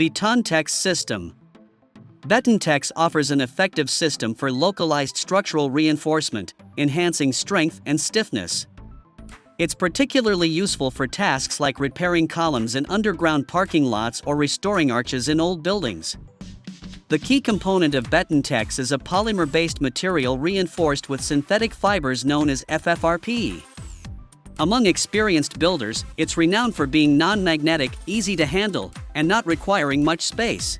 BETONTEX System. BETONTEX offers an effective system for localized structural reinforcement, enhancing strength and stiffness. It's particularly useful for tasks like repairing columns in underground parking lots or restoring arches in old buildings. The key component of BETONTEX is a polymer-based material reinforced with synthetic fibers known as FFRP. Among experienced builders, it's renowned for being non-magnetic, easy to handle, and not requiring much space.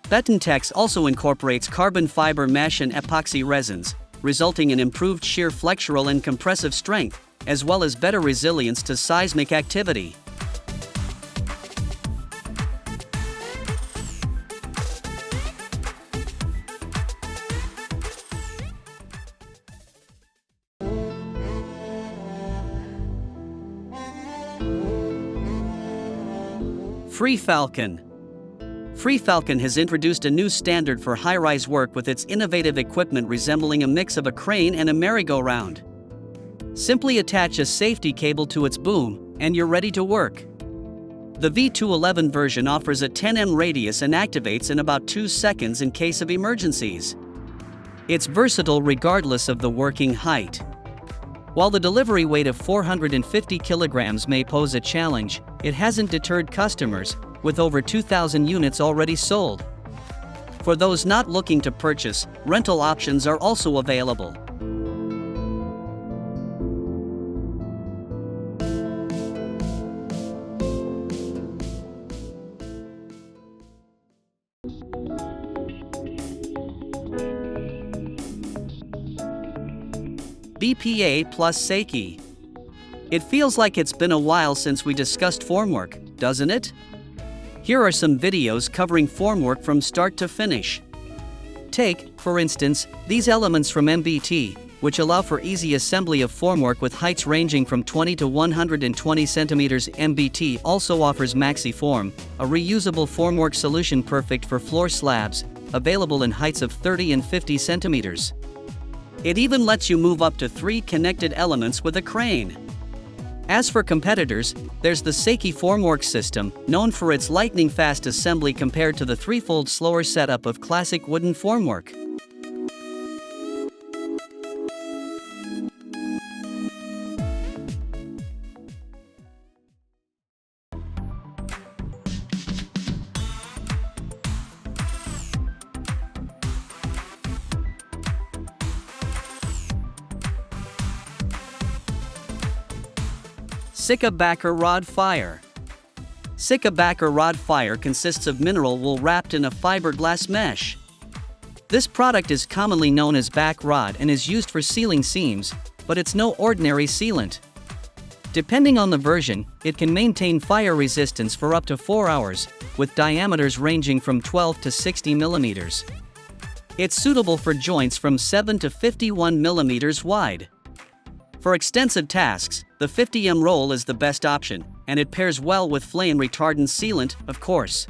BETONTEX also incorporates carbon fiber mesh and epoxy resins, resulting in improved shear flexural and compressive strength, as well as better resilience to seismic activity. FreeFalcon. FreeFalcon has introduced a new standard for high-rise work with its innovative equipment resembling a mix of a crane and a merry-go-round. Simply attach a safety cable to its boom, and you're ready to work. The V211 version offers a 10 m radius and activates in about 2 seconds in case of emergencies. It's versatile regardless of the working height. While the delivery weight of 450 kilograms may pose a challenge, it hasn't deterred customers, with over 2,000 units already sold. For those not looking to purchase, rental options are also available. BPA Seki. It feels like it's been a while since we discussed Formwork, doesn't it? Here are some videos covering Formwork from start to finish. Take, for instance, these elements from MBT, which allow for easy assembly of formwork with heights ranging from 20 to 120 centimeters. MBT also offers MaxiForm, a reusable formwork solution perfect for floor slabs, available in heights of 30 and 50 centimeters. It even lets you move up to 3 connected elements with a crane. As for competitors, there's the Seki Formwork system, known for its lightning-fast assembly compared to the threefold slower setup of classic wooden formwork. Sika Backer Rod Fire. Sika Backer Rod Fire consists of mineral wool wrapped in a fiberglass mesh. This product is commonly known as back rod and is used for sealing seams, but it's no ordinary sealant. Depending on the version, it can maintain fire resistance for up to 4 hours, with diameters ranging from 12 to 60 millimeters. It's suitable for joints from 7 to 51 millimeters wide. For extensive tasks, the 50 m roll is the best option, and it pairs well with flame retardant sealant, of course.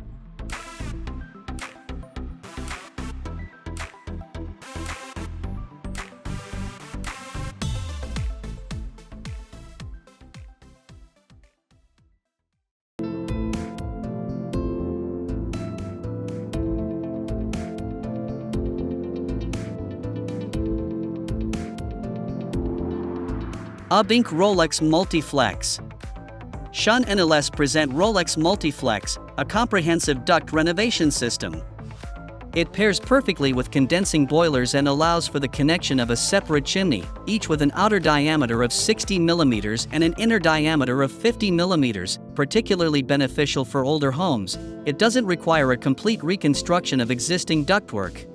Ubbink Rolux Multiflex. Sean NLS present Rolux Multiflex, a comprehensive duct renovation system. It pairs perfectly with condensing boilers and allows for the connection of a separate chimney, each with an outer diameter of 60 millimeters and an inner diameter of 50 millimeters, particularly beneficial for older homes. It doesn't require a complete reconstruction of existing ductwork.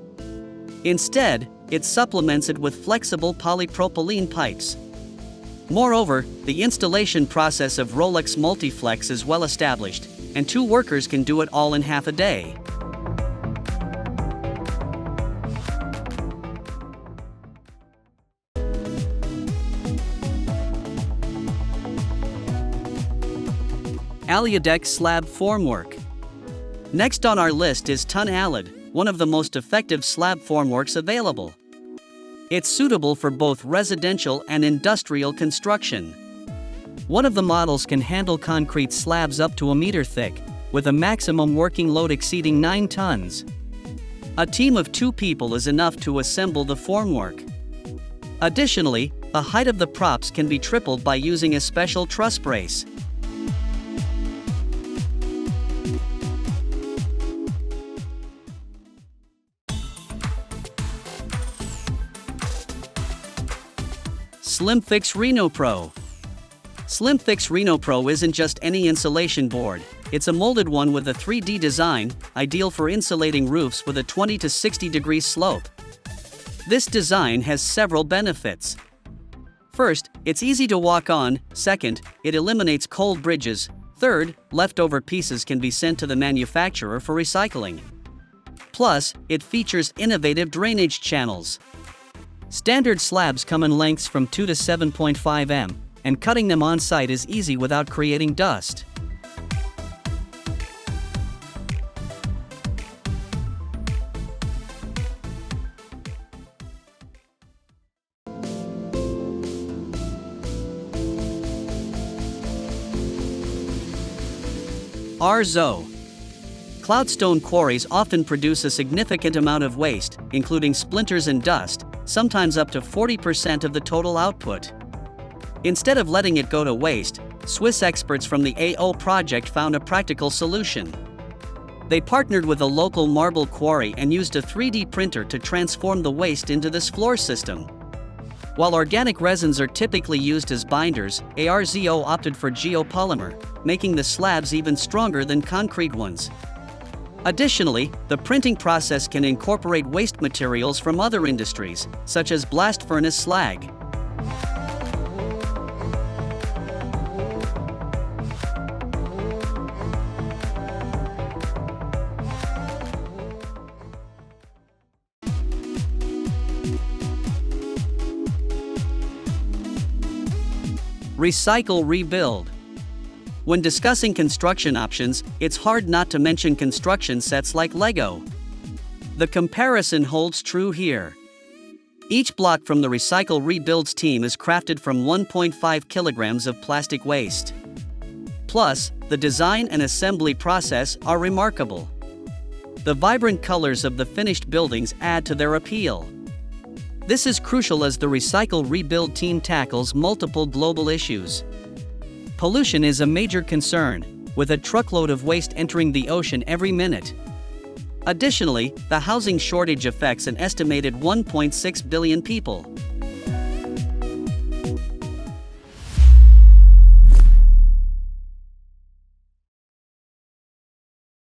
Instead, it supplements it with flexible polypropylene pipes. Moreover, the installation process of Rolux Multiflex is well established, and 2 workers can do it all in half a day. Aludeck Slab Formwork. Next on our list is Alud, one of the most effective slab formworks available. It's suitable for both residential and industrial construction. One of the models can handle concrete slabs up to 1 meter thick, with a maximum working load exceeding 9 tons. A team of 2 people is enough to assemble the formwork. Additionally, the height of the props can be tripled by using a special truss brace. SlimFix RenoPro. SlimFix RenoPro isn't just any insulation board, it's a molded one with a 3D design, ideal for insulating roofs with a 20 to 60 degrees slope. This design has several benefits. First, it's easy to walk on. Second, it eliminates cold bridges. Third, leftover pieces can be sent to the manufacturer for recycling. Plus, it features innovative drainage channels. Standard slabs come in lengths from 2 to 7.5 m, and cutting them on site is easy without creating dust. ARZO. Cloudstone quarries often produce a significant amount of waste, including splinters and dust, sometimes up to 40% of the total output. Instead of letting it go to waste, Swiss experts from the AO project found a practical solution. They partnered with a local marble quarry and used a 3D printer to transform the waste into this floor system. While organic resins are typically used as binders, ARZO opted for geopolymer, making the slabs even stronger than concrete ones. Additionally, the printing process can incorporate waste materials from other industries, such as blast furnace slag. Recycle, rebuild. When discussing construction options, it's hard not to mention construction sets like Lego. The comparison holds true here. Each block from the Recycle Rebuilds team is crafted from 1.5 kilograms of plastic waste. Plus, the design and assembly process are remarkable. The vibrant colors of the finished buildings add to their appeal. This is crucial as the Recycle Rebuild team tackles multiple global issues. Pollution is a major concern, with a truckload of waste entering the ocean every minute. Additionally, the housing shortage affects an estimated 1.6 billion people.